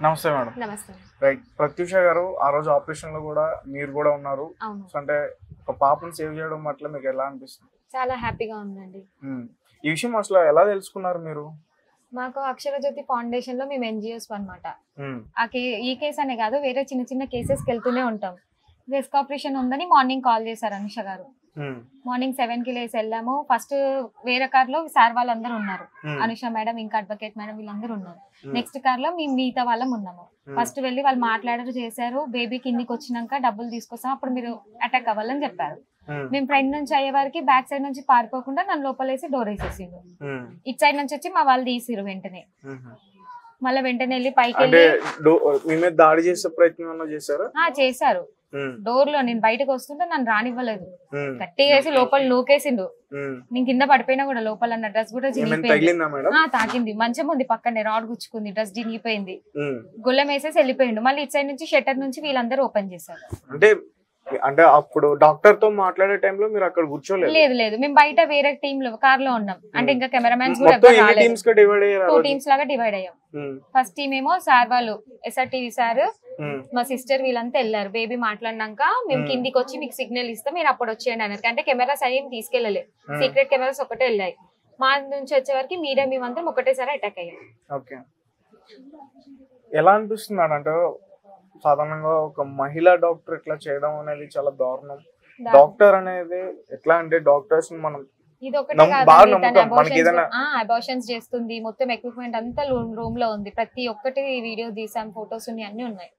నమస్తే మేడం. నమస్తే. రైట్. ప్రత్యూష గారు ఆ రోజు ఆపరేషన్ లో కూడా మీరు కూడా ఉన్నారు. సో అంటే ఒక పాపని సేవ్ చేయడం పట్ల మీకు ఎలా అనిపిస్తుంది? చాలా హ్యాపీగా ఉందండి. ఈ విషయం అసలు ఎలా తెలుసుకున్నారు మీరు? మాకు అక్షరజ్యోతి ఫౌండేషన్ లో మేము ఎన్జిఓస్ అన్నమాట. ఈ కేసు అనే కాదు, వేరే చిన్న చిన్న కేసెస్కి వెళ్తూనే ఉంటాం. రిస్క్ ఆపరేషన్ ఉందని మార్నింగ్ కాల్ చేశారు అనుష గారు. మార్నింగ్ 7కి లేసి వెళ్ళాము. ఫస్ట్ వేరే కార్ లో సార్ వాళ్ళందరూ ఉన్నారు, అనుష మేడం ఇంకా అడ్వకేట్ మేడం వీళ్ళందరూ ఉన్నారు. నెక్స్ట్ కార్ లో మేము మిగతా వాళ్ళం ఉన్నాము. ఫస్ట్ వెళ్ళి వాళ్ళు మాట్లాడారు, చేశారు. బేబీ కిందికి వచ్చినాక డబ్బులు తీసుకొస్తాం, అప్పుడు మీరు అటాక్ అవ్వాలని చెప్పారు. మేము ఫ్రంట్ నుంచి అయ్యే వారికి బ్యాక్ సైడ్ నుంచి పారిపోకుండా నన్ను లోపలేసి డోర్ వేసేసిండు. ఇటు సైడ్ నుంచి వచ్చి మా వాళ్ళు తీసిరు వెంటనే. మళ్ళీ వెంటనే వెళ్ళి పైకి వెళ్ళి దాడి చేసే ప్రయత్నం చేశారు. చేశారు. డోర్ లో నేను బయటకు వస్తుంటే నన్ను రానివ్వలేదు, గట్టిగా వేసి లోపల నూకేసిండు. నేను కింద పడిపోయినా కూడా లోపల నా డ్రెస్ కూడా చినిగిపోయింది. తాకింది, మంచం ఉంది పక్కనే, రాడ్ గుచ్చుకుంది, డ్రెస్ చినిగిపోయింది. గుళ్ళం వేసేసి వెళ్ళిపోయిండు. మళ్ళీ ఇటు సైడ్ నుంచి షట్టర్ నుంచి వీళ్ళందరూ ఓపెన్ చేశారు. అంటే అప్పుడు డాక్టర్ తో మాట్లాడే టైంలో మీరు అక్కడ కూర్చోలేదు? లేదు, మేము బయట వేరే టీమ్ లో కార్ లో ఉన్నాం. అంటే ఇంకా కెమెరామెన్స్ కూడా 2 టీమ్స్ లాగా డివైడ్ అయ్యాం. ఫస్ట్ టీమ్ ఏమో సార్ వాళ్ళు SRTV సార్, మా సిస్టర్ వీళ్ళంతా వెళ్ళారు. బేబీ మాట్లాడినాక మేము కిందికి వచ్చి మీకు సిగ్నల్ ఇస్తాం, మీరు అప్పుడు వచ్చేయండి అన్నారు. అంటే కెమెరాస్ అయ్యి తీసుకెళ్ళలేదు, సీక్రెట్ కెమెరాస్ ఒకటే వెళ్ళాయి. మా నుంచి వచ్చే వరకు మీరే మేమంతా ఒకటేసారి అటాక్ అయ్యాం. ఓకే. ఎలా అనిపిస్తుంది అంటే సాధారణంగా ఒక మహిళా డాక్టర్ ఇట్లా చేయడం అనేది చాలా దారుణం. డాక్టర్ అనేది ఎట్లా అంటే డాక్టర్స్ మనం ఇది ఒకటే అబార్షన్స్ చేస్తుంది, మొత్తం ఎక్విప్మెంట్ అంతా రూమ్ లో ఉంది. ప్రతి ఒక్కటి వీడియో తీసాం, ఫొటోస్ ఉన్నాయి, అన్ని ఉన్నాయి.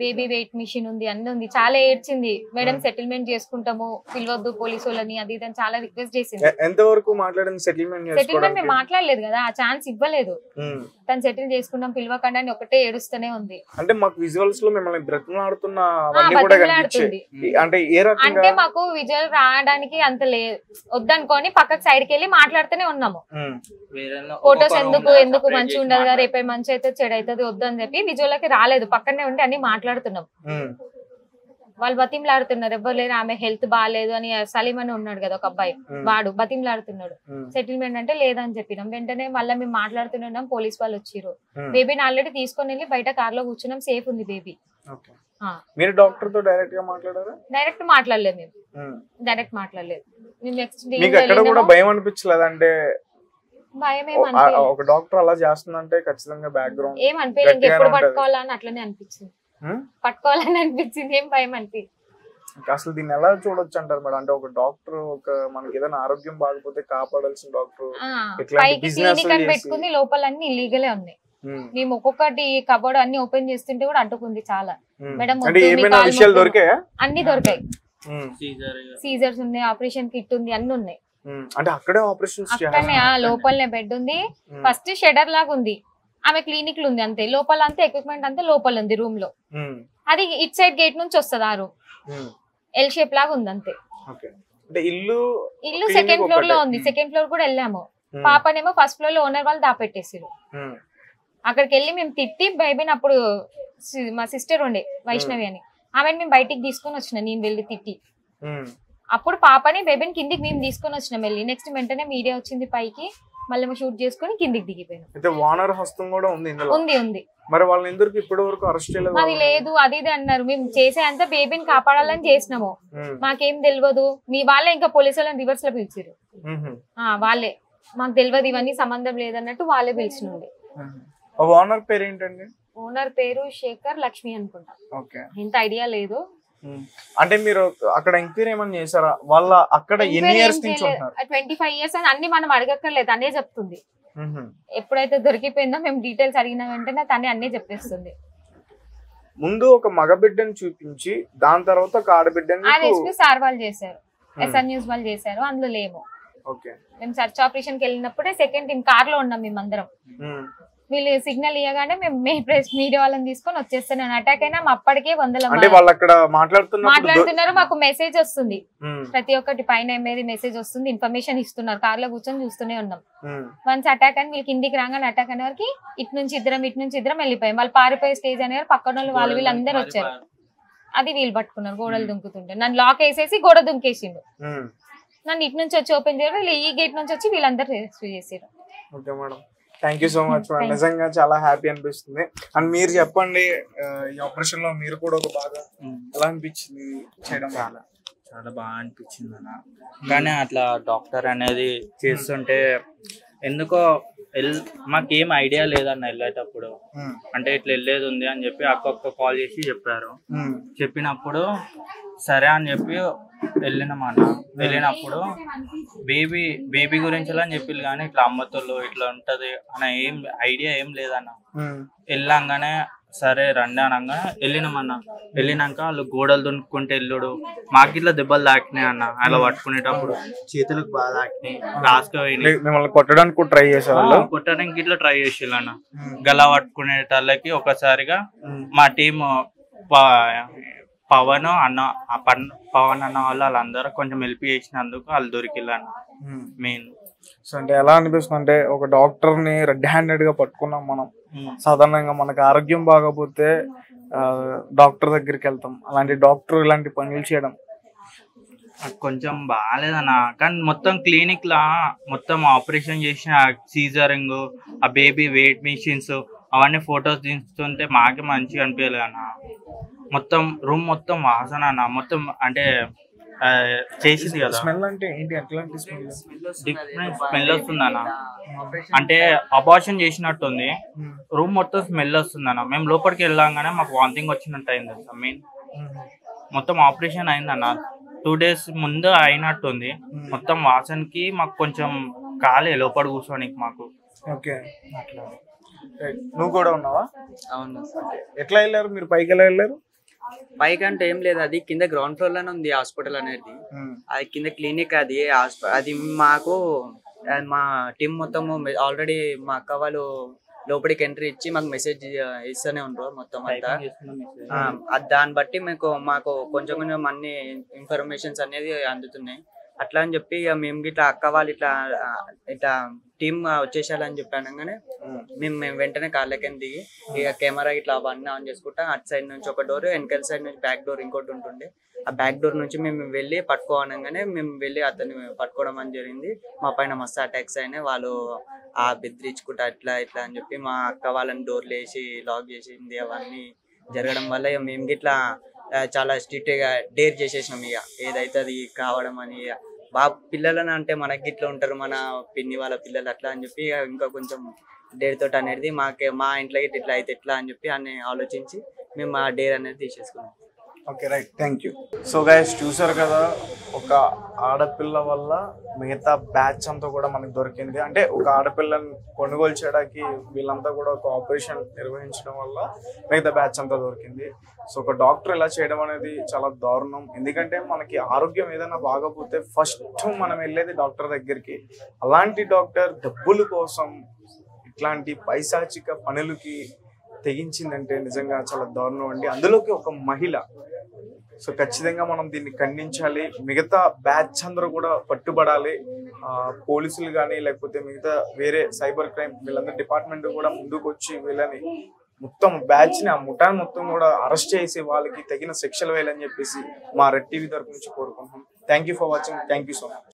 బేబీ వెయిట్ మిషన్ ఉంది, అన్ని ఉంది. చాలా ఏడ్చింది మేడం, సెటిల్మెంట్ చేసుకుంటాము, పిలవద్దు పోలీసు వాళ్ళని, అది ఇదని చాలా రిక్వెస్ట్ చేసింది. ఎంతవరకు మాట్లాడింది? సెటిల్మెంట్ మేము మాట్లాడలేదు కదా, ఆ ఛాన్స్ ఇవ్వలేదు. తను సెటిల్ చేసుకుంటాం పిలవకుండా అని ఒకటే ఏడుస్తూనే ఉంది. అంటే మాకు విజువల్స్ లో మిమ్మల్ని బ్రతిమలాడుతున్నా అంటే మాకు విజువల్ రావడానికి అంత లేదు, వద్దనుకొని పక్కకు సైడ్ కి వెళ్ళి మాట్లాడుతూనే ఉన్నాము. ఫొటోస్ ఎందుకు మంచిగా ఉండదు కదా, రేపే మంచి అయితే చెడు అవుతుంది, వద్దని చెప్పి విజువల్ కి రాలేదు. పక్కనే ఉండి అన్ని మాట్లాడుతున్నాం. వాళ్ళు బతిమలాడుతున్నారు, ఎవ్వరు లేరు, ఆమె హెల్త్ బాగాలేదు అని. సలీం అని ఉన్నాడు కదా ఒక అబ్బాయి, వాడు బతిమలాడుతున్నాడు. సెటిల్మెంట్ అంటే లేదని చెప్పినాం. వెంటనే మళ్ళీ మేము మాట్లాడుతున్నాం, పోలీస్ వాళ్ళు వచ్చిర్రు. బేబీని ఆల్రెడీ తీసుకొని వెళ్ళి బయట కార్ లో కూర్చున్నాం, సేఫ్ ఉంది బేబీ. మీరు డాక్టర్ తో డైరెక్ట్ గా మాట్లాడారా? డైరెక్ట్ మాట్లాడలేదు మేము, డైరెక్ట్ మాట్లాడలేదు. నెక్స్ట్ భయం అనిపించలేదు? అంటే భయం ఒక డాక్టర్ అలా చేస్తుందంటే ఖచ్చితంగా బ్యాక్గ్రౌండ్ ఏం అనిపించలేదు, ఎప్పుడు పట్టుకోవాలని అట్లనే అనిపించింది, పట్టుకోవాలని అనిపించింది, ఏం భయం అనిపించింది. అసలు దీన్ని ఎలా చూడొచ్చు అంటారు మేడం? అంటే ఒక డాక్టర్, ఒక మనకి ఏదైనా ఆరోగ్యం బాగపోతే కాపాడాల్సిన డాక్టర్ క్లినిక్ అని పెట్టుకుంది, లోపల అన్ని ఇల్లీగలే ఉన్నాయి. మేము ఒక్కొక్కటి కబోర్డ్ అన్ని ఓపెన్ చేస్తుంటే కూడా అడ్డుకుంది చాలా. మేడం అన్ని దొరికాయి, సీజర్స్ ఉన్నాయి, ఆపరేషన్ కిట్ ఉంది, అన్ని ఉన్నాయి. అంటే అక్కడే ఆపరేషన్స్ అక్కడనే లోపలనే బెడ్ ఉంది. ఫస్ట్ షెడర్ లాగా ఉంది, ఆమె క్లినిక్ లో ఉంది అంతే. లోపల అంతా ఎక్విప్మెంట్ అంతా లోపల ఉంది రూమ్ లో. అది ఇట్ సైడ్ గేట్ నుంచి వస్తుంది ఆ రూమ్, ఎల్ షేప్ లాగా ఉంది అంతే. ఇల్లు సెకండ్ ఫ్లోర్ లో ఉంది, సెకండ్ ఫ్లోర్ కూడా వెళ్ళాము. పాపనేమో ఫస్ట్ ఫ్లోర్ లో ఓనర్ వాళ్ళు దాపెట్టేసారు. అక్కడికి వెళ్ళి మేము తిట్టి బేబీని, అప్పుడు మా సిస్టర్ ఉండే వైష్ణవి అని, ఆమెను మేము బయటికి తీసుకొని వచ్చిన, నేను వెళ్ళి తిట్టి. అప్పుడు పాపని బేబీని కిందికి మేము తీసుకొని వచ్చినాం వెళ్ళి. నెక్స్ట్ వెంటనే మీడియా వచ్చింది పైకి, మళ్ళీ షూట్ చేసుకుని కిందికి దిగిపోయినాం. ఉంది. మరి వాళ్ళని ఎందుకు ఇప్పటి వరకు అరెస్ట్ చేయలేదు? అది లేదు, అది ఇది అన్నారు. మేము చేసే అంతా బేబీని కాపాడాలని చేసినాము, మాకేం తెలియదు. మీ వాళ్ళే ఇంకా పోలీసు వాళ్ళని రివర్స్ లో పిలిచిరు. వాళ్ళే, మాకు తెలియదు ఇవన్నీ సంబంధం లేదన్నట్టు వాళ్ళే పిలిచినండి. ఓనర్ పేరు ఏంటండి? ఓనర్ పేరు శేఖర్ లక్ష్మి అనుకుంటా, ఇంత ఐడియా లేదు. అంటే మీరు అక్కడ ఎంక్వైరీ ఏమన్నా చేశారా? వాళ్ళ అక్కడ ఎన్ని ఇయర్స్ నుంచి ఉంటున్నారు? 25 years అని అన్ని మనం అడగక్కర్లేదు, అనే చెప్తుంది. ఎప్పుడైతే దొరికిపోయిందో మేము డీటెయిల్స్ అడిగిన వెంటనే తనే అన్నీ చెప్పేస్తుంది. ముందు ఒక మగ బిడ్డను చూపించి దాని తర్వాత ఒక ఆడబిడ్డని ఎస్పీ సార్ వాళ్ళు చేశారు, SR న్యూస్ వాళ్ళు చేశారు, అందులో లేము. మేము సర్చ్ ఆపరేషన్ కి వెళ్ళినప్పుడే సెకండ్ టీం కార్ లో ఉన్నాం మేమందరం. వీళ్ళు సిగ్నల్ ఇవ్వగానే మేము మీడియా వాళ్ళని తీసుకొని వచ్చేస్తున్నాను. అటాక్ అయినా అప్పటికే 100 మాట్లాడుతున్నారు. మాకు మెసేజ్ వస్తుంది, ప్రతి ఒక్కటి పైన మెసేజ్ వస్తుంది, ఇన్ఫర్మేషన్ ఇస్తున్నారు. కార్ లో కూర్చొని చూస్తూనే ఉన్నాం. వన్స్ అటాక్ అని వీళ్ళు కిందికి రాగానే అటాక్ అనే వారికి ఇటు నుంచి ఇద్దరం వెళ్ళిపోయాం. వాళ్ళు పారిపోయే స్టేజ్ అనే పక్కన వాళ్ళు వీళ్ళందరూ వచ్చారు. అది వీళ్ళు పట్టుకున్నారు, గోడలు దుంకుతుంటే నన్ను లాక్ వేసేసి గోడ దుంకేసిండు. నన్ను ఇటు నుంచి వచ్చి ఓపెన్ చేయడం, ఈ గేట్ నుంచి వచ్చి వీళ్ళందరూ రెస్క్యూ చేసారు. Thank you so much madam, నిజంగా చాలా హ్యాపీ అనిపిస్తుంది. అండ్ మీరు చెప్పండి, ఈ ఆపరేషన్ లో మీరు కూడా ఒక బాగా ఎలా అనిపించింది చేయడం? చాలా చాలా బాగా అనిపించింది అన్న. కానీ అట్లా డాక్టర్ అనేది చేస్తుంటే ఎందుకో మాకేం ఐడియా లేదన్న వెళ్ళేటప్పుడు. అంటే ఇట్లా వెళ్ళేది ఉంది అని చెప్పి అక్క కాల్ చేసి చెప్పారు. చెప్పినప్పుడు సరే అని చెప్పి వెళ్ళినామన్న. వెళ్ళినప్పుడు బేబీ గురించి అని చెప్పి కానీ ఇట్లా అమ్మతోళ్ళు ఇట్లా ఉంటది అన్న ఏం ఐడియా ఏం లేదన్న. వెళ్ళంగానే సరే రండి అనగా వెళ్ళినామన్న. వెళ్ళినాక వాళ్ళు గోడలు దున్నుకుంటే వెళ్ళుడు, మాకు ఇట్లా దెబ్బలు తాకినాయి అన్న. అలా పట్టుకునేటప్పుడు చేతులకు బాగా తాకినాయి. లాస్ట్ మిమ్మల్ని కొట్టడానికి ట్రై చేసేవాళ్ళు, కొట్టడానికి ఇట్లా ట్రై చేసేళ్ళు అన్న. గలా పట్టుకునేటళ్ళకి ఒకసారిగా మా టీం పవన్ అన్న వాళ్ళందరూ కొంచెం హెల్ప్ చేసినందుకు వాళ్ళు దొరికిళ్ళన్న మెయిన్. సో అంటే ఎలా అనిపిస్తుంది అంటే ఒక డాక్టర్ ని రెడ్ హ్యాండెడ్ గా పట్టుకున్నాం మనం. సాధారణంగా మనకు ఆరోగ్యం బాగపోతే డాక్టర్ దగ్గరికి వెళ్తాం, అలాంటి డాక్టర్ ఇలాంటి పనులు చేయడం కొంచెం బాగాలేదన్న. కానీ మొత్తం క్లినిక్ లా మొత్తం ఆపరేషన్ చేసిన సీజరింగ్, ఆ బేబీ వెయిట్ మిషన్స్ అవన్నీ ఫొటోస్ తీస్తుంటే మాకే మంచిగా అనిపించలేదు అన్న. మొత్తం రూమ్ మొత్తం వాసన అన్న. మొత్తం అంటే చేసింది కదా, స్మెల్ అంటే ఏంటి, ఎట్లాంటి స్మెల్? డిఫరెంట్ స్మెల్ వస్తుంది అన్న. అంటే అబార్షన్ చేసినట్టుంది. రూమ్ మొత్తం స్మెల్ వస్తుంది అన్న. మేము లోపలికి వెళ్ళాగానే మాకు వామిటింగ్ వచ్చినట్టు అయింది అన్న. మెయిన్ మొత్తం ఆపరేషన్ అయిందన్న 2 days ముందు అయినట్టుంది. మొత్తం వాసనకి మాకు కొంచెం కాలే లోపల కూర్చోనికి మాకు. ఓకే, అట్లా. నువ్వు కూడా ఉన్నావా? అవును. ఎట్లా వెళ్ళారు మీరు? పైకి ఎలా వెళ్ళారు? పైకి అంటే ఏం లేదు, అది కింద గ్రౌండ్ ఫ్లోర్ లోనే ఉంది హాస్పిటల్ అనేది. అది కింద క్లినిక్. అది మాకు మా టీం మొత్తం ఆల్రెడీ మా అక్క వాళ్ళు లోపలికి ఎంట్రీ ఇచ్చి మాకు మెసేజ్ ఇస్తూనే ఉంటారు మొత్తం అంతా. దాన్ని బట్టి మాకు కొంచెం కొంచెం అన్ని ఇన్ఫర్మేషన్స్ అనేది అందుతున్నాయి. అట్లా అని చెప్పి ఇక మేము ఇట్లా అక్క వాళ్ళు ఇట్లా టీమ్ వచ్చేసాలని చెప్పాను. కానీ మేము వెంటనే కాళ్ళకి దిగి ఇక కెమెరా ఇట్లా అవన్నీ ఆన్ చేసుకుంటా అటు సైడ్ నుంచి ఒక డోర్, వెనకాల సైడ్ నుంచి బ్యాక్ డోర్ ఇంకోటి ఉంటుండే. ఆ బ్యాక్ డోర్ నుంచి మేము వెళ్ళి పట్టుకోవడంగానే మేము వెళ్ళి అతన్ని పట్టుకోవడం అని జరిగింది. మా పైన మస్తు అటాక్స్ అయినాయి. వాళ్ళు ఆ బెదిరించుకుంటా ఇట్లా ఇట్లా అని చెప్పి మా అక్క వాళ్ళని డోర్లు వేసి లాక్ చేసింది. అవన్నీ జరగడం వల్ల ఇక మేము గిట్లా చాలా స్ట్రిక్ట్ గా డేర్ చేసేసినాం. ఇక ఏదైతే అది కావడం అని బాబు పిల్లలని అంటే మనకి ఇట్లా ఉంటారు, మన పిన్ని వాళ్ళ పిల్లలు అట్లా అని చెప్పి ఇంకా కొంచెం డేర్ తోటి అనేది మా ఇంట్లో ఇట్లా అయితే ఎట్లా అని చెప్పి అన్ని ఆలోచించి మేము ఆ డేర్ అనేది తీసేసుకున్నాం. Okay, right, thank you. So guys, చూసారు కదా, ఒక ఆడపిల్ల వల్ల మిగతా బ్యాచ్ అంతా కూడా మనకు దొరికింది. అంటే ఒక ఆడపిల్లని కొనుగోలు చేయడానికి వీళ్ళంతా కూడా ఒక ఆపరేషన్ నిర్వహించడం వల్ల మిగతా బ్యాచ్ అంతా దొరికింది. సో ఒక డాక్టర్ ఇలా చేయడం అనేది చాలా దారుణం. ఎందుకంటే మనకి ఆరోగ్యం ఏదైనా బాగపోతే ఫస్ట్ మనం వెళ్ళేది డాక్టర్ దగ్గరికి. అలాంటి డాక్టర్ డబ్బుల కోసం ఇట్లాంటి పైశాచిక పనులకి తెగించిందంటే నిజంగా చాలా దారుణం అండి. అందులోకి ఒక మహిళ. సో ఖచ్చితంగా మనం దీన్ని ఖండించాలి. మిగతా బ్యాచ్ అందరూ కూడా పట్టుబడాలి. పోలీసులు కానీ లేకపోతే మిగతా వేరే సైబర్ క్రైమ్ వీళ్ళందరూ డిపార్ట్మెంట్ కూడా ముందుకు వచ్చి వీళ్ళని మొత్తం బ్యాచ్ ని, ఆ ముఠాన్ మొత్తం కూడా అరెస్ట్ చేసి వాళ్ళకి తగిన శిక్షలు వేయాలని చెప్పేసి మా రెడ్ టీవీ తరపు నుంచి కోరుకుంటున్నాం. Thank you for watching. Thank you so much.